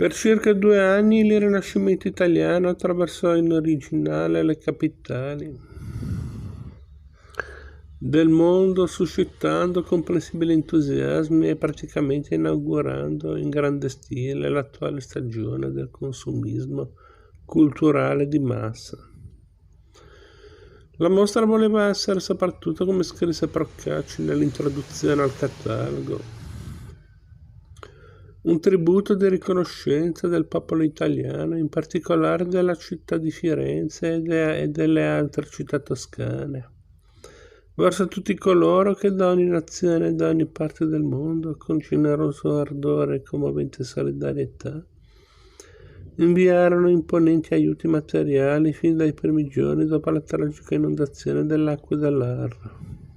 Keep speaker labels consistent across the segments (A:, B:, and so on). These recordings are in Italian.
A: Per circa 2 anni il Rinascimento italiano attraversò in originale le capitali del mondo, suscitando comprensibili entusiasmi e praticamente inaugurando in grande stile l'attuale stagione del consumismo culturale di massa. La mostra voleva essere soprattutto, come scrisse Procaci nell'introduzione al catalogo, un tributo di riconoscenza del popolo italiano, in particolare della città di Firenze e delle altre città toscane, verso tutti coloro che da ogni nazione e da ogni parte del mondo, con generoso ardore e commovente solidarietà, inviarono imponenti aiuti materiali fin dai primi giorni dopo la tragica inondazione dell'acqua dell'Arno.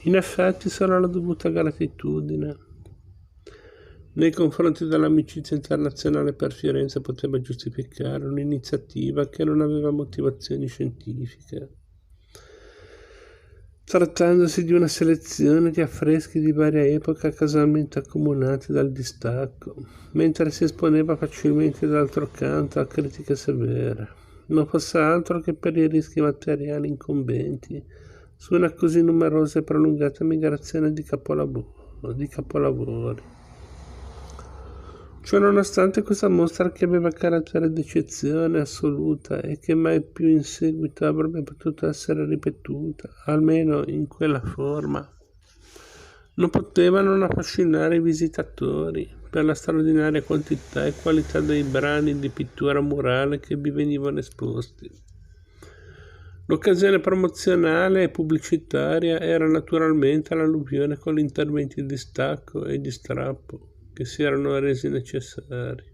A: In effetti sarà la dovuta gratitudine nei confronti dell'amicizia internazionale per Firenze poteva giustificare un'iniziativa che non aveva motivazioni scientifiche, trattandosi di una selezione di affreschi di varia epoca casualmente accomunati dal distacco, mentre si esponeva facilmente d'altro canto a critiche severe, non fosse altro che per i rischi materiali incombenti su una così numerosa e prolungata migrazione di capolavori. Ciononostante questa mostra, che aveva carattere di eccezione assoluta e che mai più in seguito avrebbe potuto essere ripetuta, almeno in quella forma, non poteva non affascinare i visitatori per la straordinaria quantità e qualità dei brani di pittura murale che vi venivano esposti. L'occasione promozionale e pubblicitaria era naturalmente l'alluvione con gli interventi di stacco e di strappo che si erano resi necessari.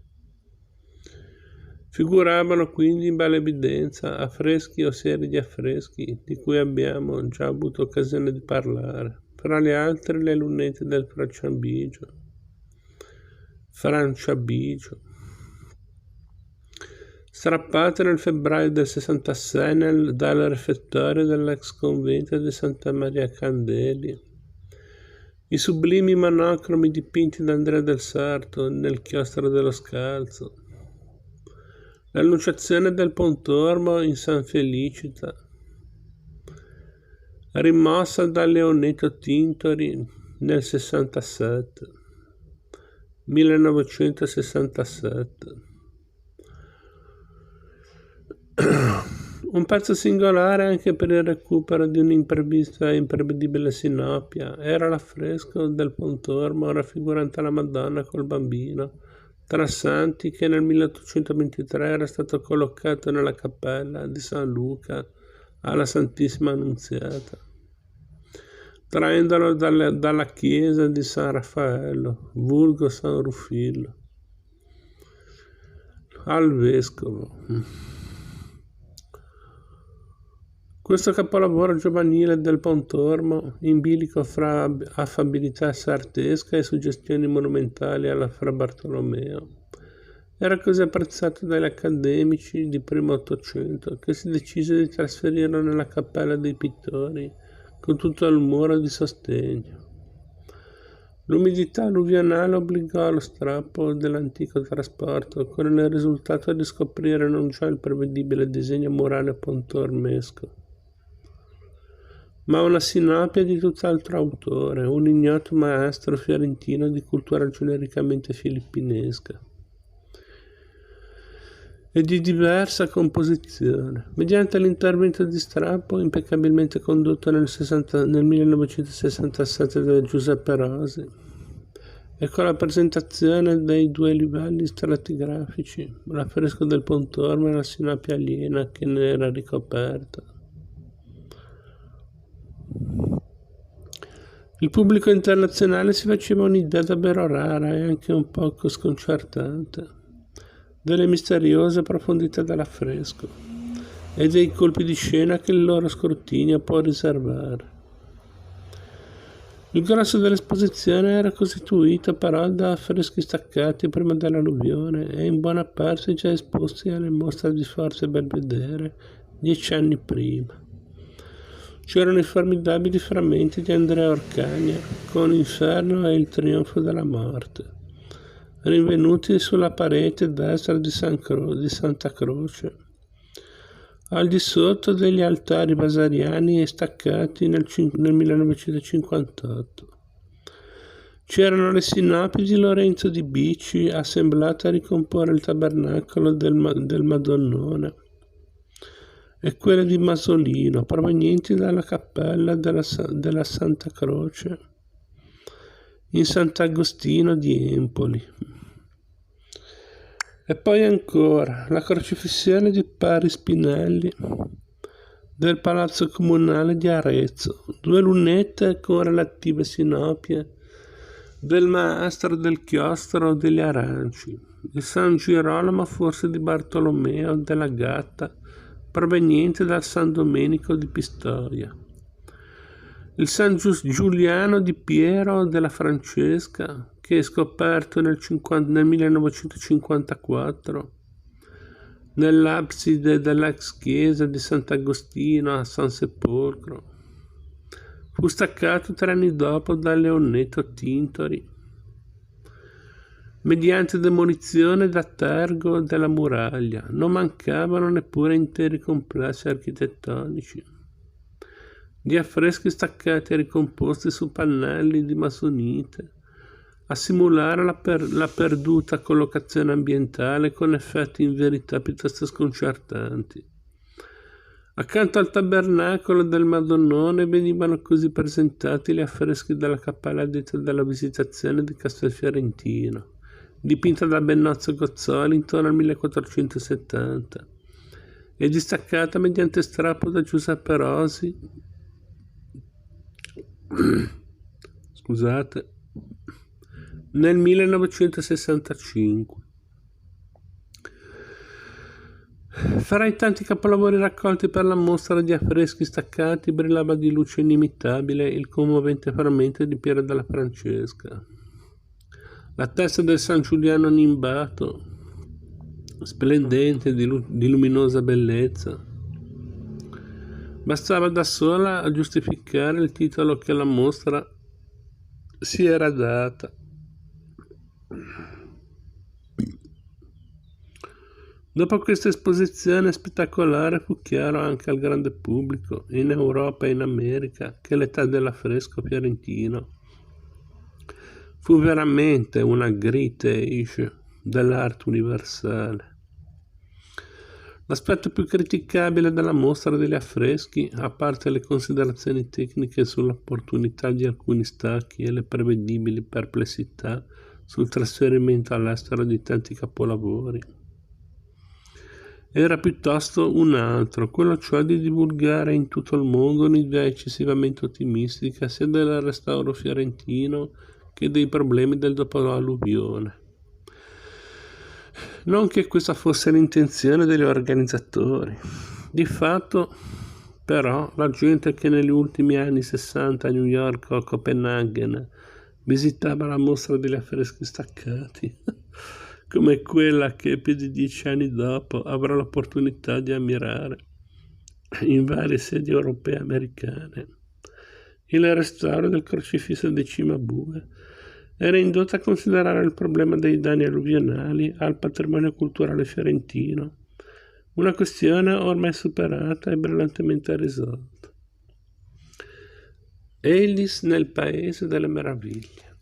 A: Figuravano quindi in bella evidenza affreschi o serie di affreschi di cui abbiamo già avuto occasione di parlare, fra le altre le lunette del Franciabigio, strappate nel febbraio del 66 dal refettorio dell'ex convento di Santa Maria Candeli, i sublimi monocromi dipinti da Andrea del Sarto nel chiostro dello Scalzo, l'Annunciazione del Pontormo in San Felicita, rimossa da Leonetto Tintori nel 1967. Un pezzo singolare anche per il recupero di un'imprevista e imprevedibile sinopia era l'affresco del Pontormo raffigurante la Madonna col bambino tra santi, che nel 1823 era stato collocato nella cappella di San Luca alla Santissima Annunziata, traendolo dalla chiesa di San Raffaello, vulgo San Rufillo, al vescovo. Questo capolavoro giovanile del Pontormo, in bilico fra affabilità sartesca e suggestioni monumentali alla Fra Bartolomeo, era così apprezzato dagli accademici di primo Ottocento che si decise di trasferirlo nella Cappella dei Pittori con tutto il muro di sostegno. L'umidità alluvionale obbligò allo strappo dell'antico trasporto, con il risultato di scoprire non già il prevedibile disegno murale pontormesco, ma una sinopia di tutt'altro autore, un ignoto maestro fiorentino di cultura genericamente filippinesca e di diversa composizione, mediante l'intervento di strappo impeccabilmente condotto nel 1967 da Giuseppe Rosi e con la presentazione dei 2 livelli stratigrafici, l'affresco del Pontormo e la sinopia aliena che ne era ricoperta. Il pubblico internazionale si faceva un'idea davvero rara e anche un poco sconcertante delle misteriose profondità dell'affresco e dei colpi di scena che il loro scrutinio può riservare. Il grosso dell'esposizione era costituito però da affreschi staccati prima dell'alluvione e in buona parte già esposti alle mostre di Forza e Belvedere 10 anni prima. c'erano i formidabili frammenti di Andrea Orcagna con l'inferno e il trionfo della morte, rinvenuti sulla parete destra di Santa Croce, al di sotto degli altari vasariani staccati nel 1958. C'erano le sinopi di Lorenzo di Bicci, assemblate a ricomporre il tabernacolo del Madonnone, e quelle di Masolino, provenienti dalla cappella della Santa Croce in Sant'Agostino di Empoli. E poi ancora la crocifissione di Pari Spinelli del Palazzo Comunale di Arezzo, 2 lunette con relative sinopie del Maestro del Chiostro degli Aranci, di San Girolamo forse di Bartolomeo della Gatta, proveniente dal San Domenico di Pistoia, il San Giuliano di Piero della Francesca, che è scoperto nel 1954 nell'abside dell'ex chiesa di Sant'Agostino a San Sepolcro. Fu staccato 3 anni dopo da Leonetto Tintori mediante demolizione da tergo della muraglia. Non mancavano neppure interi complessi architettonici di affreschi staccati e ricomposti su pannelli di masonite a simulare la perduta collocazione ambientale con effetti in verità piuttosto sconcertanti. Accanto al tabernacolo del Madonnone venivano così presentati gli affreschi della cappella detta dalla Visitazione di Castelfiorentino, dipinta da Bennozzo Gozzoli intorno al 1470 e distaccata mediante strappo da Giuseppe Rosi nel 1965. Fra i tanti capolavori raccolti per la mostra di affreschi staccati brillava di luce inimitabile il commovente frammento di Piero della Francesca. La testa del San Giuliano nimbato, splendente di luminosa bellezza, bastava da sola a giustificare il titolo che la mostra si era data. Dopo questa esposizione spettacolare fu chiaro anche al grande pubblico, in Europa e in America, che l'età dell'affresco fiorentino fu veramente una great age dell'arte universale. L'aspetto più criticabile della mostra degli affreschi, a parte le considerazioni tecniche sull'opportunità di alcuni stacchi e le prevedibili perplessità sul trasferimento all'estero di tanti capolavori, era piuttosto un altro, quello cioè di divulgare in tutto il mondo un'idea eccessivamente ottimistica sia del restauro fiorentino che dei problemi del dopo-alluvione. Non che questa fosse l'intenzione degli organizzatori. Di fatto, però, la gente che negli ultimi anni 60 a New York o a Copenaghen visitava la mostra degli affreschi staccati, come quella che più di 10 anni dopo avrà l'opportunità di ammirare in varie sedi europee e americane, il restauro del crocifisso di Cimabue, era indotta a considerare il problema dei danni alluvionali al patrimonio culturale fiorentino, una questione ormai superata e brillantemente risolta. Alice nel Paese delle Meraviglie.